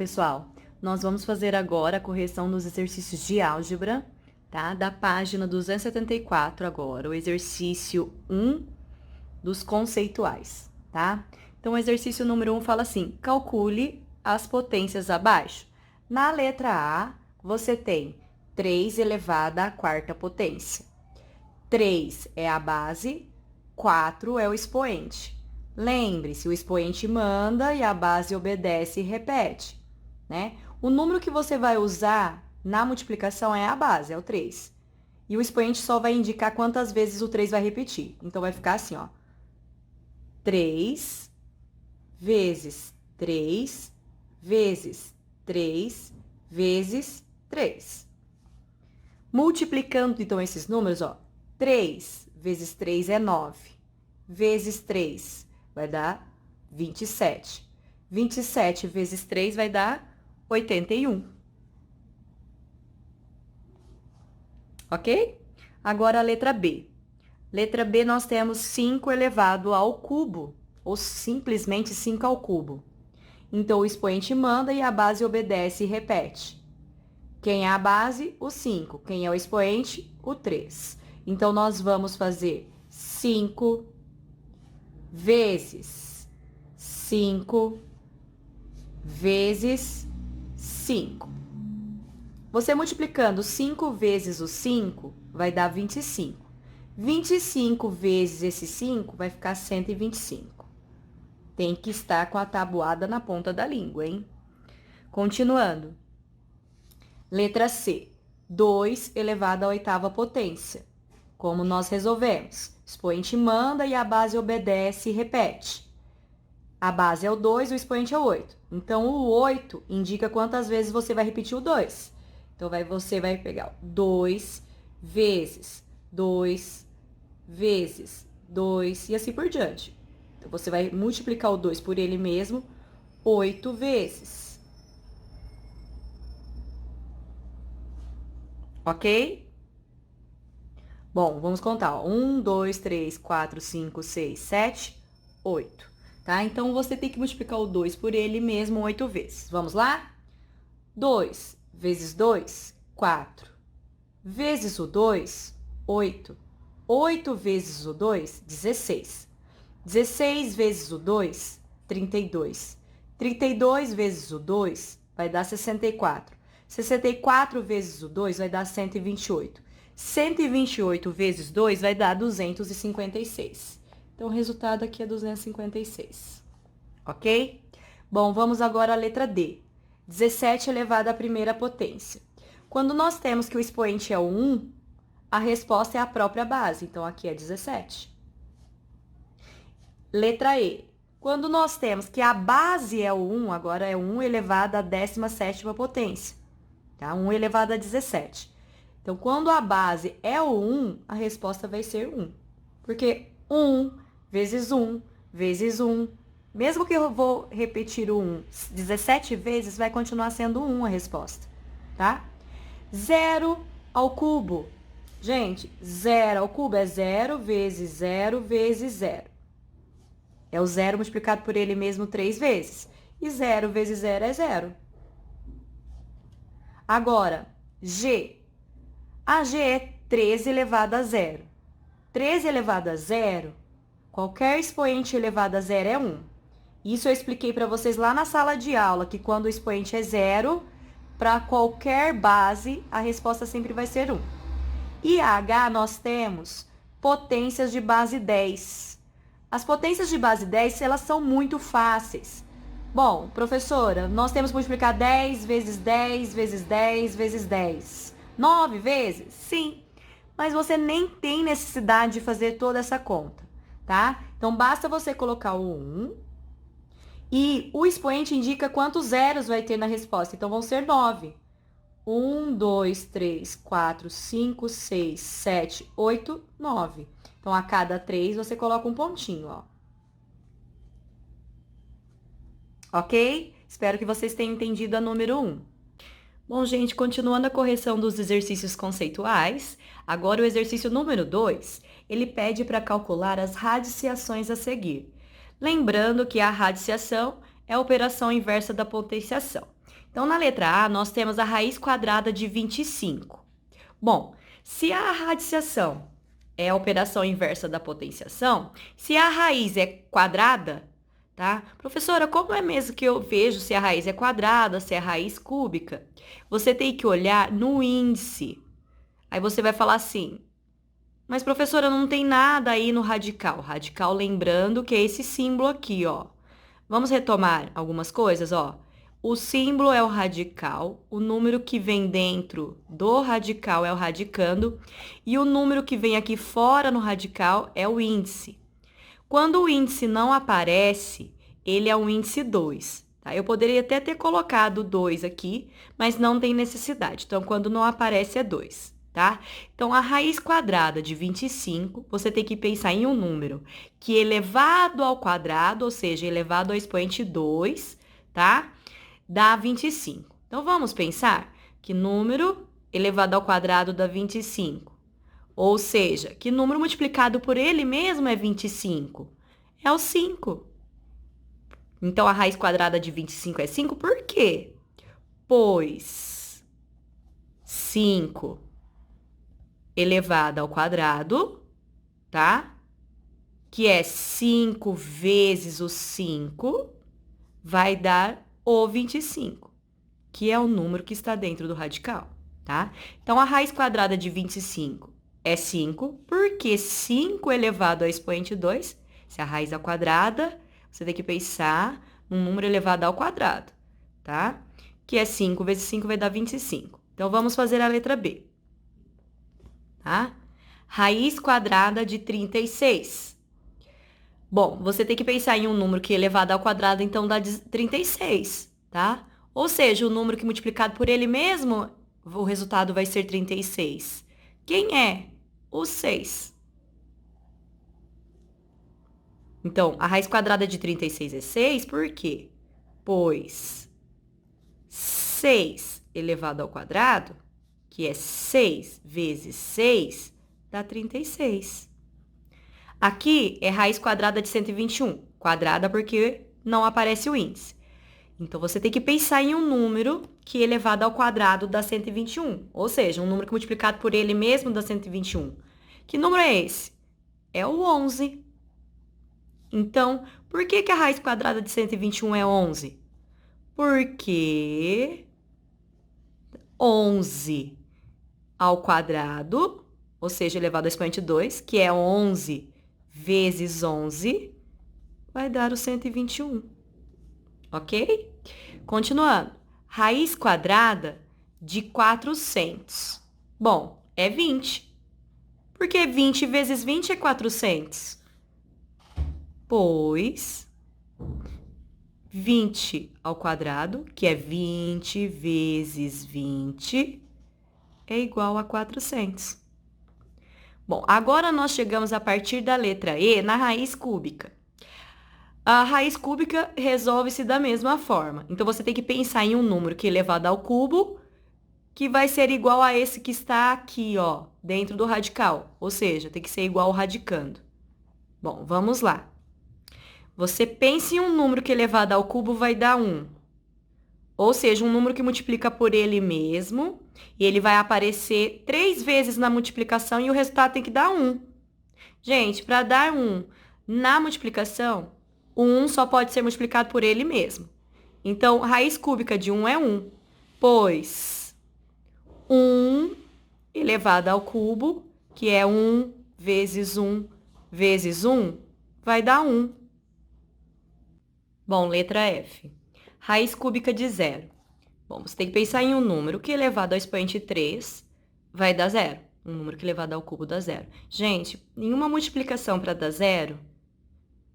pessoal? Nós vamos fazer agora a correção dos exercícios de álgebra, tá? Da página 274 agora, o exercício 1 dos conceituais, tá? Então, o exercício número 1 fala assim: calcule as potências abaixo. Na letra A, você tem 3 elevado à quarta potência. 3 é a base, 4 é o expoente. Lembre-se, o expoente manda e a base obedece e repete, né? O número que você vai usar na multiplicação é a base, é o 3. E o expoente só vai indicar quantas vezes o 3 vai repetir. Então, vai ficar assim, ó. 3 vezes 3 vezes 3 vezes 3. Multiplicando, então, esses números, ó. 3 vezes 3 é 9. Vezes 3 vai dar 27. 27 vezes 3 vai dar 81. Ok? Agora a letra B. Letra B, nós temos 5 elevado ao cubo, ou simplesmente 5 ao cubo. Então, o expoente manda e a base obedece e repete. Quem é a base? O 5. Quem é o expoente? O 3. Então, nós vamos fazer 5 vezes 5 vezes 5. Você multiplicando 5 vezes o 5, vai dar 25. 25 vezes esse 5 vai ficar 125. Tem que estar com a tabuada na ponta da língua, hein? Continuando. Letra C. 2 elevado à oitava potência. Como nós resolvemos? Expoente manda e a base obedece e repete. A base é o 2, o expoente é o 8. Então, o 8 indica quantas vezes você vai repetir o 2. Então, você vai pegar 2 vezes 2 vezes 2 e assim por diante. Então, você vai multiplicar o 2 por ele mesmo 8 vezes. Ok? Bom, vamos contar. 1, 2, 3, 4, 5, 6, 7, 8. Tá? Então, você tem que multiplicar o 2 por ele mesmo 8 vezes. Vamos lá? 2 vezes 2, 4. Vezes o 2, 8. 8 vezes o 2, 16. 16 vezes o 2, 32. 32 vezes o 2 vai dar 64. 64 vezes o 2 vai dar 128. 128 vezes 2 vai dar 256. Então, o resultado aqui é 256. Ok? Bom, vamos agora à letra D. 17 elevado à primeira potência. Quando nós temos que o expoente é o 1, a resposta é a própria base. Então, aqui é 17. Letra E. Quando nós temos que a base é o 1, agora é 1 elevado à 17ª potência. Tá? 1 elevado a 17. Então, quando a base é o 1, a resposta vai ser 1. Porque 1 vezes 1 vezes 1, mesmo que eu vou repetir o 1 17 vezes, vai continuar sendo 1 a resposta, tá? 0 ao cubo. Gente, 0 ao cubo é 0 vezes 0 vezes 0. É o 0 multiplicado por ele mesmo 3 vezes. E 0 vezes 0 é 0. Agora, G. A G é 13 elevado a 0. 13 elevado a 0, qualquer expoente elevado a 0 é 1. Isso eu expliquei para vocês lá na sala de aula, que quando o expoente é 0, para qualquer base, a resposta sempre vai ser 1. E H, nós temos potências de base 10. As potências de base 10, elas são muito fáceis. Bom, professora, nós temos que multiplicar 10 vezes 10 vezes 10 vezes 10. 9 vezes? Sim. Mas você nem tem necessidade de fazer toda essa conta, tá? Então, basta você colocar o 1 e o expoente indica quantos zeros vai ter na resposta. Então, vão ser 9. 1, 2, 3, 4, 5, 6, 7, 8, 9. Então, a cada 3, você coloca um pontinho, ó. Ok? Espero que vocês tenham entendido a número 1. Bom, gente, continuando a correção dos exercícios conceituais, agora o exercício número 2, ele pede para calcular as radiciações a seguir. Lembrando que a radiciação é a operação inversa da potenciação. Então, na letra A, nós temos a raiz quadrada de 25. Bom, se a radiciação é a operação inversa da potenciação, se a raiz é quadrada, tá? Professora, como é mesmo que eu vejo se a raiz é quadrada, se é raiz cúbica? Você tem que olhar no índice. Aí você vai falar assim, mas professora, não tem nada aí no radical. Radical, lembrando que é esse símbolo aqui, ó. Vamos retomar algumas coisas, ó. O símbolo é o radical, o número que vem dentro do radical é o radicando, e o número que vem aqui fora no radical é o índice. Quando o índice não aparece, ele é um índice 2. Tá? Eu poderia até ter colocado 2 aqui, mas não tem necessidade. Então, quando não aparece, é 2. Tá? Então, a raiz quadrada de 25, você tem que pensar em um número que elevado ao quadrado, ou seja, elevado ao expoente 2, tá? Dá 25. Então, vamos pensar que número elevado ao quadrado dá 25. Ou seja, que número multiplicado por ele mesmo é 25? É o 5. Então, a raiz quadrada de 25 é 5, por quê? Pois 5 elevado ao quadrado, tá? Que é 5 vezes o 5, vai dar o 25, que é o número que está dentro do radical, tá? Então, a raiz quadrada de 25 é 5, porque 5 elevado ao expoente 2, se a raiz é quadrada, você tem que pensar num número elevado ao quadrado, tá? Que é 5 vezes 5 vai dar 25. Então, vamos fazer a letra B, tá? Raiz quadrada de 36. Bom, você tem que pensar em um número que elevado ao quadrado, então dá 36, tá? Ou seja, o número que multiplicado por ele mesmo, o resultado vai ser 36. Quem é? O 6. Então, a raiz quadrada de 36 é 6, por quê? Pois 6 elevado ao quadrado, que é 6 vezes 6, dá 36. Aqui é raiz quadrada de 121, quadrada porque não aparece o índice. Então, você tem que pensar em um número que elevado ao quadrado dá 121, ou seja, um número que multiplicado por ele mesmo dá 121. Que número é esse? É o 11. Então, por que a raiz quadrada de 121 é 11? Porque 11 ao quadrado, ou seja, elevado ao expoente 2, que é 11 vezes 11, vai dar o 121. Ok? Continuando. Raiz quadrada de 400. Bom, é 20. Porque 20 vezes 20 é 400. Pois 20 ao quadrado, que é 20 vezes 20, é igual a 400. Bom, agora nós chegamos a partir da letra E na raiz cúbica. A raiz cúbica resolve-se da mesma forma. Então, você tem que pensar em um número que é elevado ao cubo, que vai ser igual a esse que está aqui, ó, dentro do radical. Ou seja, tem que ser igual ao radicando. Bom, vamos lá. Você pensa em um número que elevado ao cubo vai dar 1. Ou seja, um número que multiplica por ele mesmo, e ele vai aparecer 3 vezes na multiplicação e o resultado tem que dar 1. Gente, para dar 1 na multiplicação, o 1 só pode ser multiplicado por ele mesmo. Então, raiz cúbica de 1 é 1, pois 1 elevado ao cubo, que é 1 vezes 1 vezes 1, vai dar 1. Bom, letra F. Raiz cúbica de 0. Bom, você tem que pensar em um número que elevado ao expoente 3 vai dar 0. Um número que elevado ao cubo dá 0. Gente, nenhuma multiplicação para dar 0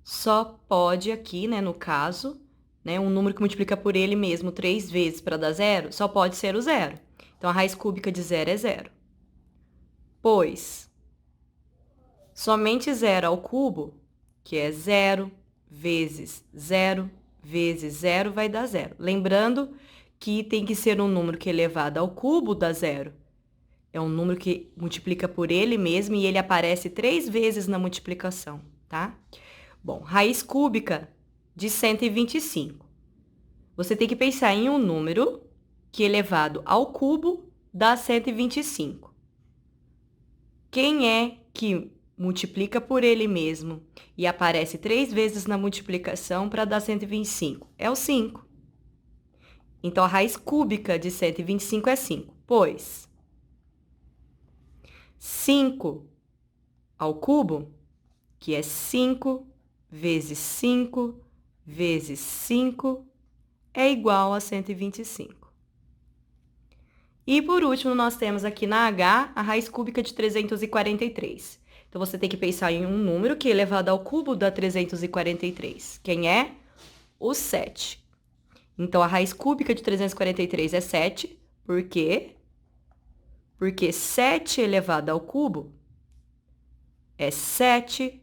só pode aqui, né, no caso, né, um número que multiplica por ele mesmo 3 vezes para dar 0, só pode ser o 0. Então, a raiz cúbica de 0 é 0. Pois somente 0 ao cubo, que é 0 vezes 0 vezes 0 vai dar 0. Lembrando que tem que ser um número que elevado ao cubo dá 0. É um número que multiplica por ele mesmo e ele aparece 3 vezes na multiplicação, tá? Bom, raiz cúbica de 125. Você tem que pensar em um número que elevado ao cubo dá 125. Quem é que multiplica por ele mesmo e aparece 3 vezes na multiplicação para dar 125? É o 5. Então, a raiz cúbica de 125 é 5, pois 5 ao cubo, que é 5 vezes 5 vezes 5, é igual a 125. E, por último, nós temos aqui na H a raiz cúbica de 343. Então, você tem que pensar em um número que elevado ao cubo dá 343. Quem é? O 7. Então, a raiz cúbica de 343 é 7. Por quê? Porque 7 elevado ao cubo é 7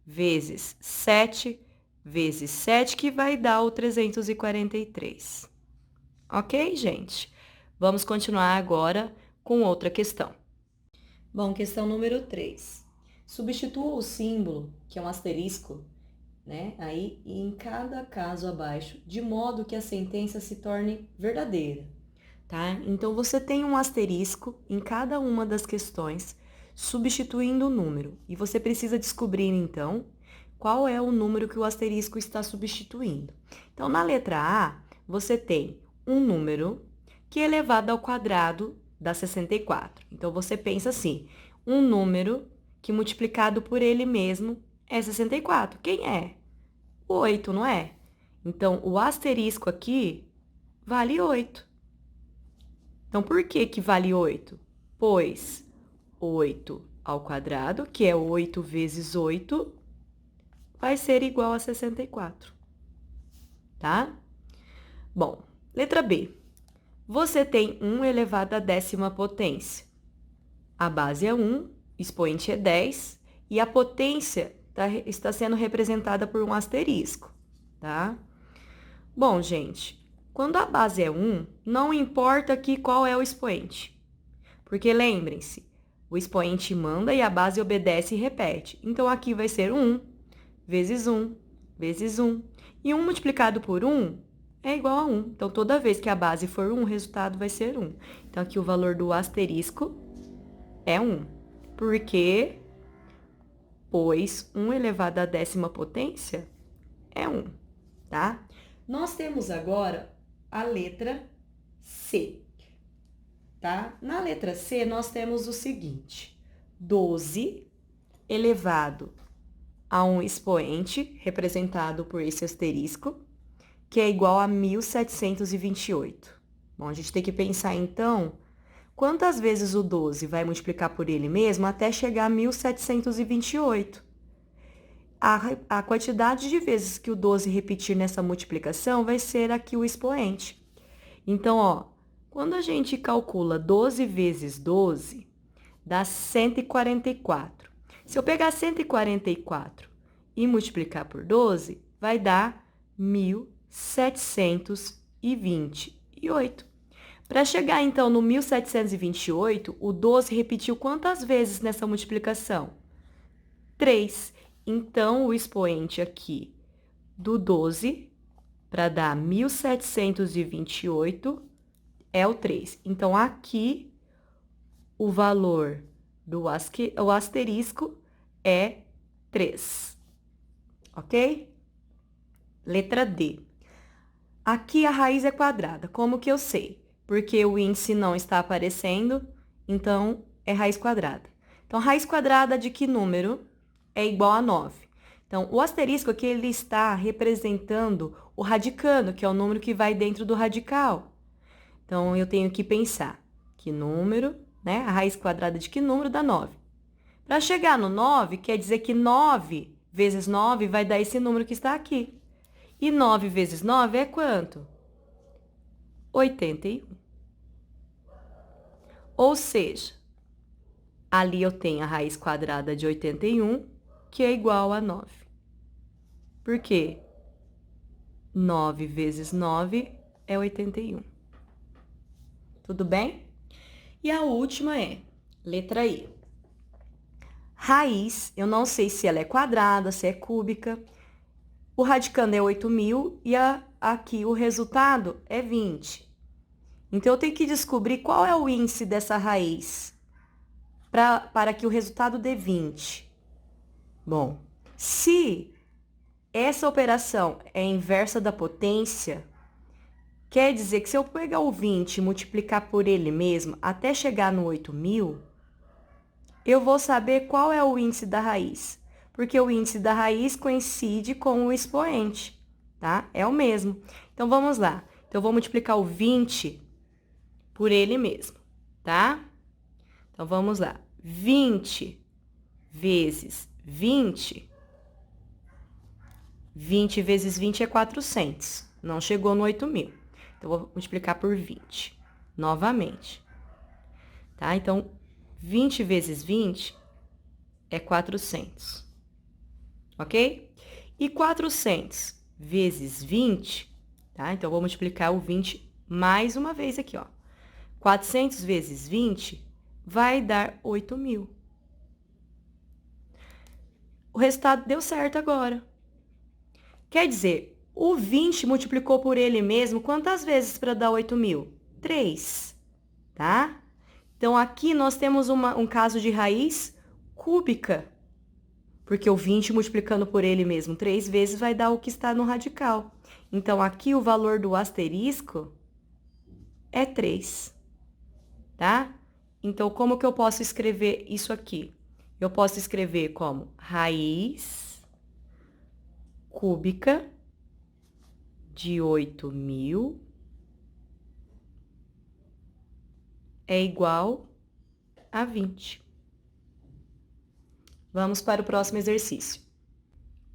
vezes 7 vezes 7, que vai dar o 343. Ok, gente? Vamos continuar agora com outra questão. Bom, questão número 3. Substitua o símbolo, que é um asterisco, né? Aí em cada caso abaixo, de modo que a sentença se torne verdadeira, tá? Então, você tem um asterisco em cada uma das questões, substituindo o número. E você precisa descobrir, então, qual é o número que o asterisco está substituindo. Então, na letra A, você tem um número que é elevado ao quadrado dá 64. Então, você pensa assim, um número que multiplicado por ele mesmo é 64. Quem é? O 8, não é? Então, o asterisco aqui vale 8. Então, por que que vale 8? Pois 8 ao quadrado, que é 8 vezes 8, vai ser igual a 64, tá? Bom, letra B. Você tem 1 elevado à 10ª potência. A base é 1, expoente é 10, e a potência está sendo representada por um asterisco, tá? Bom, gente, quando a base é 1, não importa aqui qual é o expoente. Porque lembrem-se, o expoente manda e a base obedece e repete. Então, aqui vai ser 1 vezes 1 vezes 1. E 1 multiplicado por 1 é igual a 1. Então, toda vez que a base for 1, o resultado vai ser 1. Então, aqui o valor do asterisco é 1. Por quê? Pois 1 elevado à 10ª potência é 1, tá? Nós temos agora a letra C, tá? Na letra C, nós temos o seguinte: 12 elevado a um expoente, representado por esse asterisco, que é igual a 1728. Bom, a gente tem que pensar, então, quantas vezes o 12 vai multiplicar por ele mesmo até chegar a 1728. A quantidade de vezes que o 12 repetir nessa multiplicação vai ser aqui o expoente. Então, ó, quando a gente calcula 12 vezes 12, dá 144. Se eu pegar 144 e multiplicar por 12, vai dar 1728. Para chegar, então, no 1728, o 12 repetiu quantas vezes nessa multiplicação? 3. Então, o expoente aqui do 12, para dar 1728, é o 3. Então, aqui, o valor do asterisco é 3. Ok? Letra D. Aqui a raiz é quadrada. Como que eu sei? Porque o índice não está aparecendo, então é raiz quadrada. Então, raiz quadrada de que número é igual a 9? Então, o asterisco aqui, ele está representando o radicando, que é o número que vai dentro do radical. Então, eu tenho que pensar que número, né? A raiz quadrada de que número dá 9. Para chegar no 9, quer dizer que 9 vezes 9 vai dar esse número que está aqui. E 9 vezes 9 é quanto? 81. Ou seja, ali eu tenho a raiz quadrada de 81, que é igual a 9. Por quê? 9 vezes 9 é 81. Tudo bem? E a última é letra I. Raiz, eu não sei se ela é quadrada, se é cúbica. O radicando é 8.000 e aqui o resultado é 20. Então, eu tenho que descobrir qual é o índice dessa raiz para que o resultado dê 20. Bom, se essa operação é inversa da potência, quer dizer que se eu pegar o 20 e multiplicar por ele mesmo até chegar no 8.000, eu vou saber qual é o índice da raiz, porque o índice da raiz coincide com o expoente, tá? É o mesmo. Então, vamos lá. Então, eu vou multiplicar o 20 por ele mesmo, tá? Então, vamos lá. 20 vezes 20. 20 vezes 20 é 400. Não chegou no 8.000. Então, vou multiplicar por 20. Novamente. Tá? Então, 20 vezes 20 é 400. Ok? E 400 vezes 20, tá? Então, vou multiplicar o 20 mais uma vez aqui, ó. 400 vezes 20 vai dar 8.000. O resultado deu certo agora. Quer dizer, o 20 multiplicou por ele mesmo quantas vezes para dar 8.000? 3, tá? Então, aqui nós temos um caso de raiz cúbica, porque o 20 multiplicando por ele mesmo 3 vezes vai dar o que está no radical. Então, aqui o valor do asterisco é 3, tá? Então, como que eu posso escrever isso aqui? Eu posso escrever como raiz cúbica de 8.000 é igual a 20. Vamos para o próximo exercício.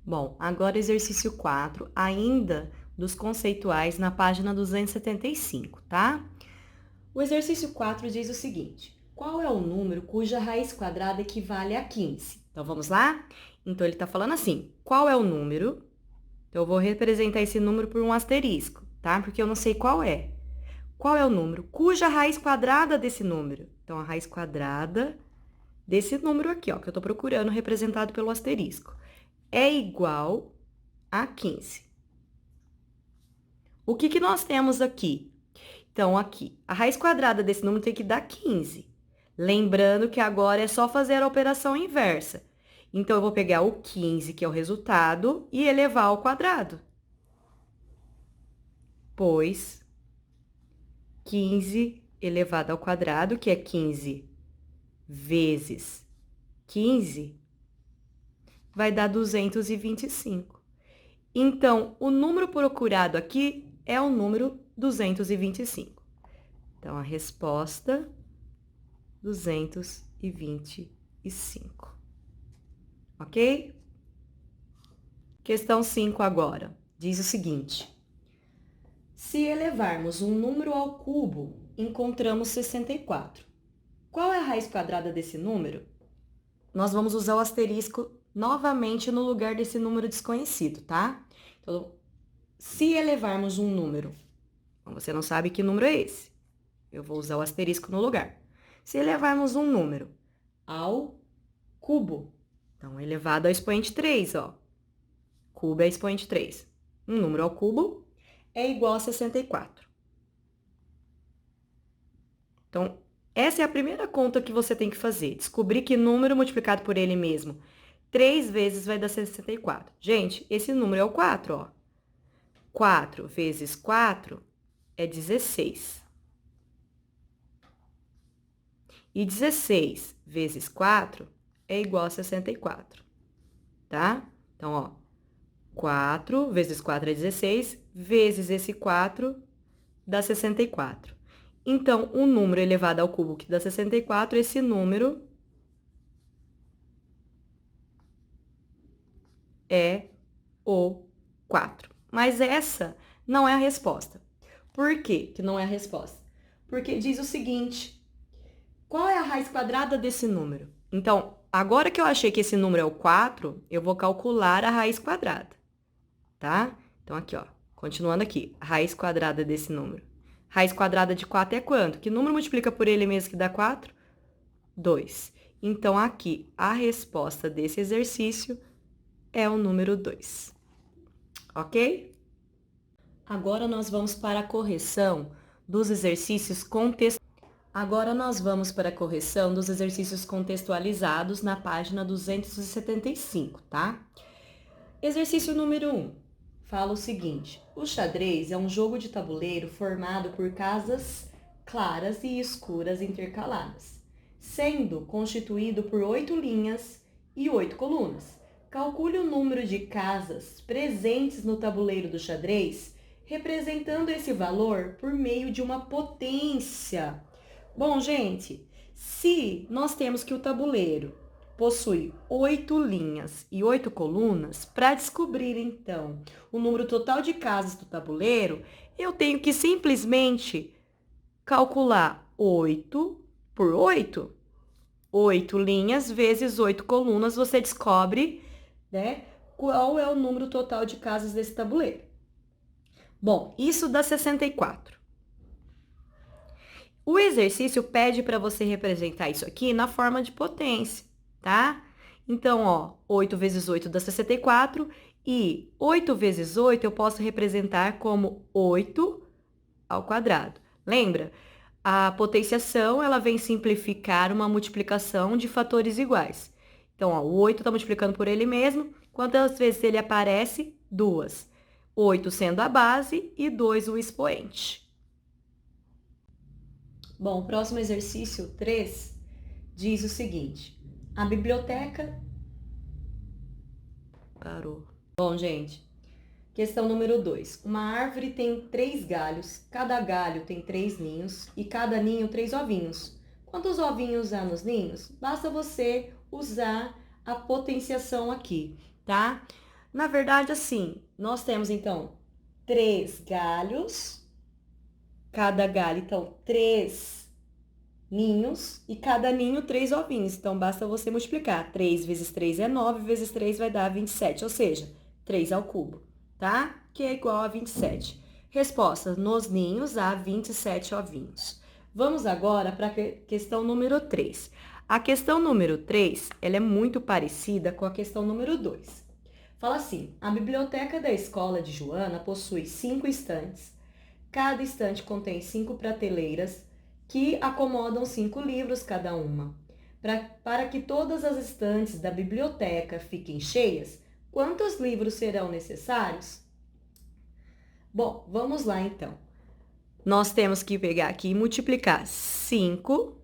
Bom, agora exercício 4, ainda dos conceituais, na página 275, tá? O exercício 4 diz o seguinte: qual é o número cuja raiz quadrada equivale a 15? Então, vamos lá? Então, ele está falando assim, qual é o número? Então, eu vou representar esse número por um asterisco, tá? Porque eu não sei qual é. Qual é o número cuja raiz quadrada desse número? Então, a raiz quadrada desse número aqui, ó, que eu tô procurando, representado pelo asterisco, é igual a 15. O que que nós temos aqui? Então, aqui, a raiz quadrada desse número tem que dar 15. Lembrando que agora é só fazer a operação inversa. Então, eu vou pegar o 15, que é o resultado, e elevar ao quadrado. Pois 15 elevado ao quadrado, que é 15 vezes 15, vai dar 225. Então, o número procurado aqui é o número 225. Então, a resposta, 225. Ok? Questão 5 agora. Diz o seguinte: se elevarmos um número ao cubo, encontramos 64. Qual é a raiz quadrada desse número? Nós vamos usar o asterisco novamente no lugar desse número desconhecido, tá? Então, se elevarmos um número, você não sabe que número é esse, eu vou usar o asterisco no lugar. Se elevarmos um número ao cubo, então, elevado ao expoente 3, ó. Cubo é expoente 3. Um número ao cubo é igual a 64. Então, essa é a primeira conta que você tem que fazer. Descobrir que número multiplicado por ele mesmo 3 vezes vai dar 64. Gente, esse número é o 4, ó. 4 vezes 4 é 16. E 16 vezes 4 é igual a 64, tá? Então, ó, 4 vezes 4 é 16, vezes esse 4 dá 64. Então, um número elevado ao cubo que dá 64, esse número é o 4. Mas essa não é a resposta. Por quê que não é a resposta? Porque diz o seguinte: qual é a raiz quadrada desse número? Então, agora que eu achei que esse número é o 4, eu vou calcular a raiz quadrada, tá? Então, aqui, ó, continuando aqui, a raiz quadrada desse número. Raiz quadrada de 4 é quanto? Que número multiplica por ele mesmo que dá 4? 2. Então, aqui, a resposta desse exercício é o número 2. Ok? Agora, nós vamos para a correção dos exercícios contextualizados. Agora nós vamos para a correção dos exercícios contextualizados na página 275, tá? Exercício número 1. Fala o seguinte: o xadrez é um jogo de tabuleiro formado por casas claras e escuras intercaladas, sendo constituído por 8 linhas e 8 colunas. Calcule o número de casas presentes no tabuleiro do xadrez, representando esse valor por meio de uma potência. Bom, gente, se nós temos que o tabuleiro possui 8 linhas e 8 colunas, para descobrir, então, o número total de casas do tabuleiro, eu tenho que simplesmente calcular 8 por 8. 8 linhas vezes 8 colunas, você descobre, né, qual é o número total de casas desse tabuleiro. Bom, isso dá 64. O exercício pede para você representar isso aqui na forma de potência, tá? Então, ó, 8 vezes 8 dá 64 e 8 vezes 8 eu posso representar como 8 ao quadrado. Lembra? A potenciação, ela vem simplificar uma multiplicação de fatores iguais. Então, ó, o 8 está multiplicando por ele mesmo. Quantas vezes ele aparece? 2. 8 sendo a base e 2 o expoente. Bom, o próximo exercício 3 diz o seguinte: a biblioteca... Parou. Bom, gente, questão número 2. Uma árvore tem 3 galhos, cada galho tem 3 ninhos e cada ninho 3 ovinhos. Quantos ovinhos há nos ninhos? Basta você usar a potenciação aqui, tá? Na verdade, assim, nós temos, então, 3 galhos, cada galho, então, 3 ninhos e cada ninho 3 ovinhos. Então, basta você multiplicar. 3 vezes 3 é 9, vezes 3 vai dar 27, ou seja, 3 ao cubo, tá? Que é igual a 27. Resposta: nos ninhos há 27 ovinhos. Vamos agora para a questão número 3. A questão número 3, ela é muito parecida com a questão número 2. Fala assim: a biblioteca da escola de Joana possui 5 estantes. Cada estante contém 5 prateleiras que acomodam 5 livros cada uma. Para que todas as estantes da biblioteca fiquem cheias, quantos livros serão necessários? Bom, vamos lá então. Nós temos que pegar aqui e multiplicar 5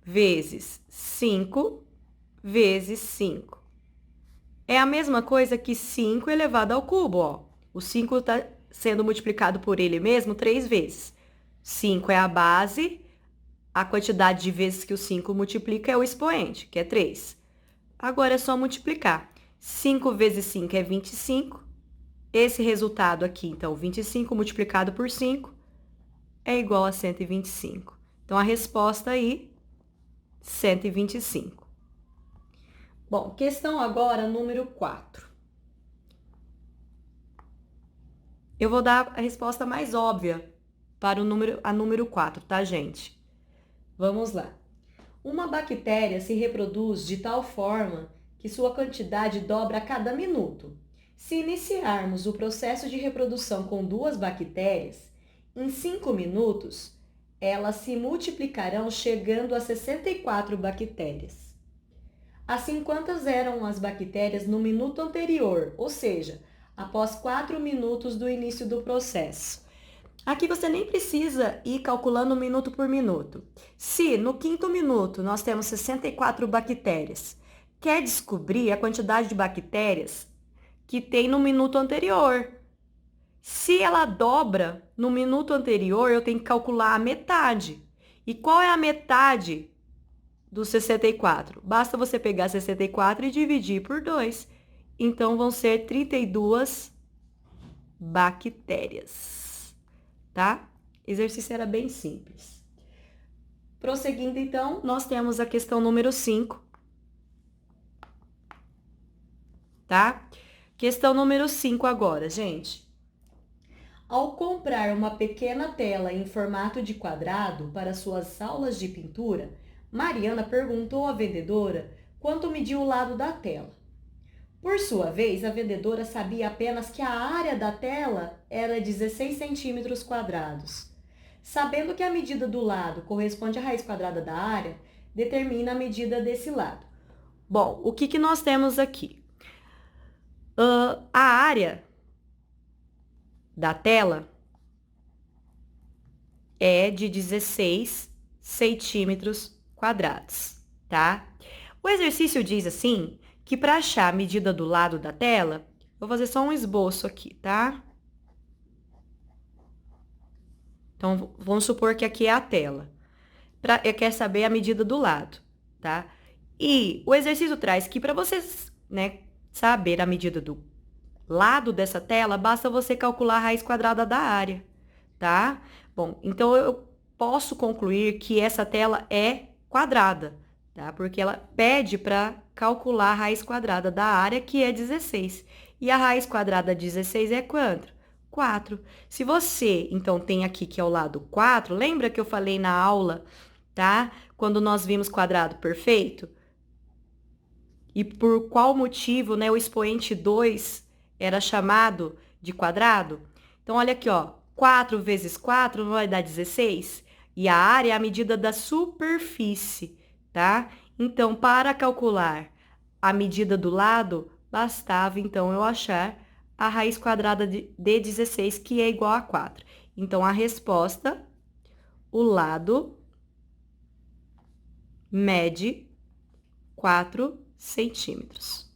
vezes 5 vezes 5. É a mesma coisa que 5 elevado ao cubo, ó. O 5 está sendo multiplicado por ele mesmo 3 vezes. 5 é a base, a quantidade de vezes que o 5 multiplica é o expoente, que é 3. Agora é só multiplicar. 5 vezes 5 é 25. Esse resultado aqui, então, 25 multiplicado por 5 é igual a 125. Então, a resposta aí, 125. Bom, questão agora número 4. Eu vou dar a resposta mais óbvia para a número 4, tá, gente? Vamos lá. Uma bactéria se reproduz de tal forma que sua quantidade dobra a cada minuto. Se iniciarmos o processo de reprodução com 2 bactérias, em 5 minutos, elas se multiplicarão chegando a 64 bactérias. Assim, quantas eram as bactérias no minuto anterior, ou seja, após 4 minutos do início do processo? Aqui você nem precisa ir calculando minuto por minuto. Se no 5º minuto nós temos 64 bactérias, quer descobrir a quantidade de bactérias que tem no minuto anterior. Se ela dobra no minuto anterior, eu tenho que calcular a metade. E qual é a metade do 64? Basta você pegar 64 e dividir por 2. Então, vão ser 32 bactérias, tá? Exercício era bem simples. Prosseguindo, então, nós temos a questão número 5, tá? Questão número 5 agora, gente. Ao comprar uma pequena tela em formato de quadrado para suas aulas de pintura, Mariana perguntou à vendedora quanto mediu o lado da tela. Por sua vez, a vendedora sabia apenas que a área da tela era 16 centímetros quadrados. Sabendo que a medida do lado corresponde à raiz quadrada da área, determina a medida desse lado. Bom, o que nós temos aqui? A área da tela é de 16 centímetros quadrados, tá? O exercício diz assim, que para achar a medida do lado da tela, vou fazer só um esboço aqui, tá? Então, vamos supor que aqui é a tela. Eu quero saber a medida do lado, tá? E o exercício traz que para vocês, né, saber a medida do lado dessa tela, basta você calcular a raiz quadrada da área, tá? Bom, então eu posso concluir que essa tela é quadrada, tá? Porque ela pede para calcular a raiz quadrada da área, que é 16. E a raiz quadrada de 16 é quanto? 4. Se você, então, tem aqui que é o lado 4, lembra que eu falei na aula, tá? Quando nós vimos quadrado perfeito? E por qual motivo, né, o expoente 2 era chamado de quadrado? Então, olha aqui, ó, 4 vezes 4 não vai dar 16? E a área é a medida da superfície, tá? Então, para calcular a medida do lado, bastava, então, eu achar a raiz quadrada de 16, que é igual a 4. Então, a resposta, o lado mede 4 centímetros.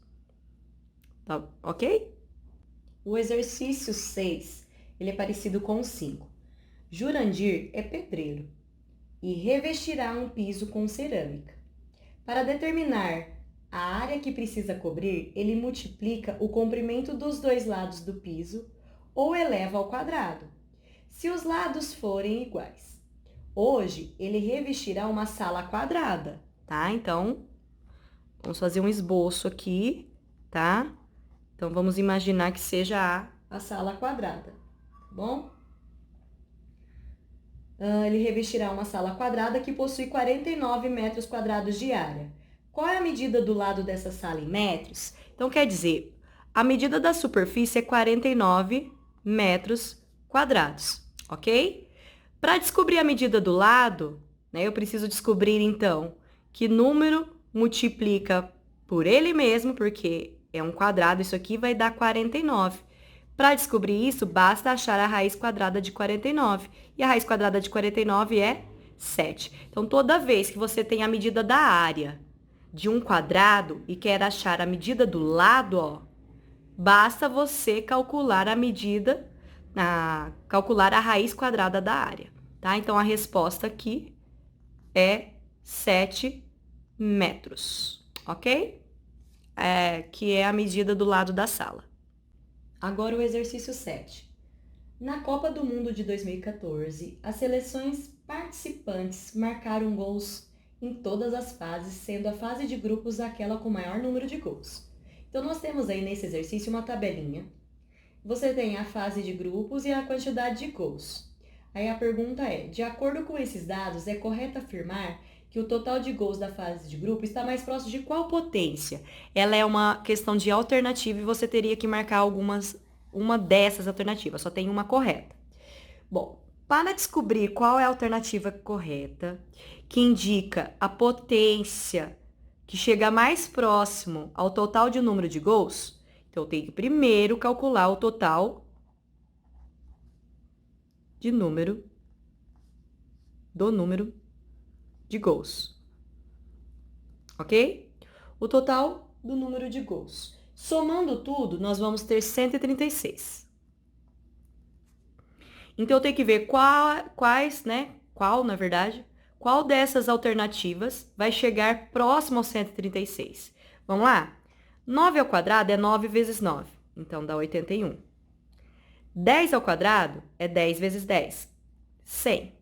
Tá, ok? O exercício 6, ele é parecido com o 5. Jurandir é pedreiro e revestirá um piso com cerâmica. Para determinar a área que precisa cobrir, ele multiplica o comprimento dos dois lados do piso ou eleva ao quadrado, se os lados forem iguais. Hoje, ele revestirá uma sala quadrada, tá? Então, vamos fazer um esboço aqui, tá? Então, vamos imaginar que seja a sala quadrada, tá bom? Ele revestirá uma sala quadrada que possui 49 metros quadrados de área. Qual é a medida do lado dessa sala em metros? Então, quer dizer, a medida da superfície é 49 metros quadrados, ok? Para descobrir a medida do lado, né, eu preciso descobrir, então, que número multiplica por ele mesmo, porque é um quadrado, isso aqui vai dar 49. Para descobrir isso, basta achar a raiz quadrada de 49. E a raiz quadrada de 49 é 7. Então, toda vez que você tem a medida da área de um quadrado e quer achar a medida do lado, ó, basta você calcular a medida, calcular a raiz quadrada da área, tá? Então, a resposta aqui é 7 metros, ok? Que é a medida do lado da sala. Agora o exercício 7. Na Copa do Mundo de 2014, as seleções participantes marcaram gols em todas as fases, sendo a fase de grupos aquela com maior número de gols. Então, nós temos aí nesse exercício uma tabelinha. Você tem a fase de grupos e a quantidade de gols. Aí a pergunta é, de acordo com esses dados, é correto afirmar que o total de gols da fase de grupo está mais próximo de qual potência? Ela é uma questão de alternativa e você teria que marcar uma dessas alternativas, só tem uma correta. Bom, para descobrir qual é a alternativa correta, que indica a potência que chega mais próximo ao total de número de gols, então eu tenho que primeiro calcular o total de número de gols. Ok? O total do número de gols. Somando tudo, nós vamos ter 136. Então, eu tenho que ver qual dessas alternativas vai chegar próximo ao 136. Vamos lá? 9 ao quadrado é 9 vezes 9, então dá 81. 10 ao quadrado é 10 vezes 10, 100.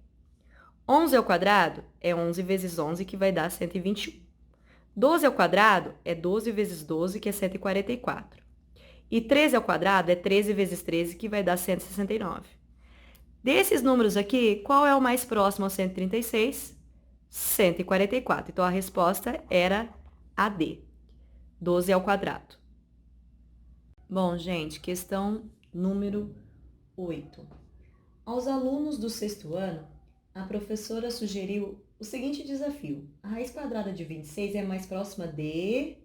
11 ao quadrado é 11 vezes 11, que vai dar 121. 12 ao quadrado é 12 vezes 12, que é 144. E 13 ao quadrado é 13 vezes 13, que vai dar 169. Desses números aqui, qual é o mais próximo ao 136? 144. Então, a resposta era a D, 12 ao quadrado. Bom, gente, questão número 8. Aos alunos do 6º ano, A professora sugeriu o seguinte desafio. A raiz quadrada de 26 é mais próxima de...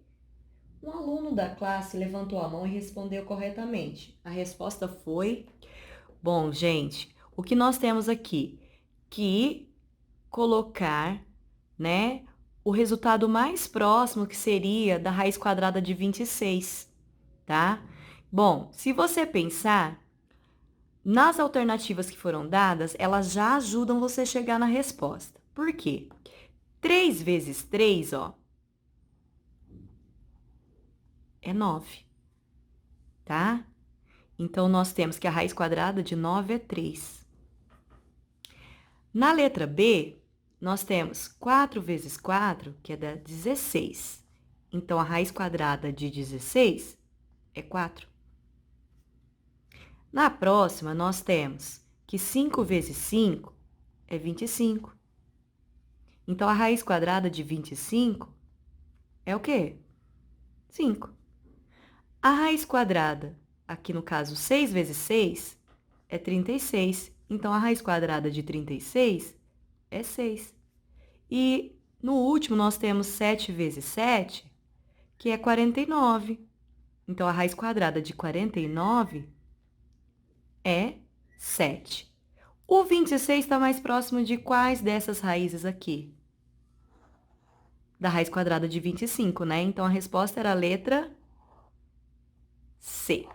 Um aluno da classe levantou a mão e respondeu corretamente. A resposta foi... Bom, gente, o que nós temos aqui? Que colocar, né, o resultado mais próximo que seria da raiz quadrada de 26, tá? Bom, se você pensar nas alternativas que foram dadas, elas já ajudam você a chegar na resposta. Por quê? 3 vezes 3, ó, é 9, tá? Então, nós temos que a raiz quadrada de 9 é 3. Na letra B, nós temos 4 vezes 4, que é 16. Então, a raiz quadrada de 16 é 4. Na próxima, nós temos que 5 vezes 5 é 25. Então, a raiz quadrada de 25 é o quê? 5. A raiz quadrada, aqui no caso 6 vezes 6, é 36. Então, a raiz quadrada de 36 é 6. E no último, nós temos 7 vezes 7, que é 49. Então, a raiz quadrada de 49 é 7. O 26 está mais próximo de quais dessas raízes aqui? Da raiz quadrada de 25, né? Então, a resposta era a letra C.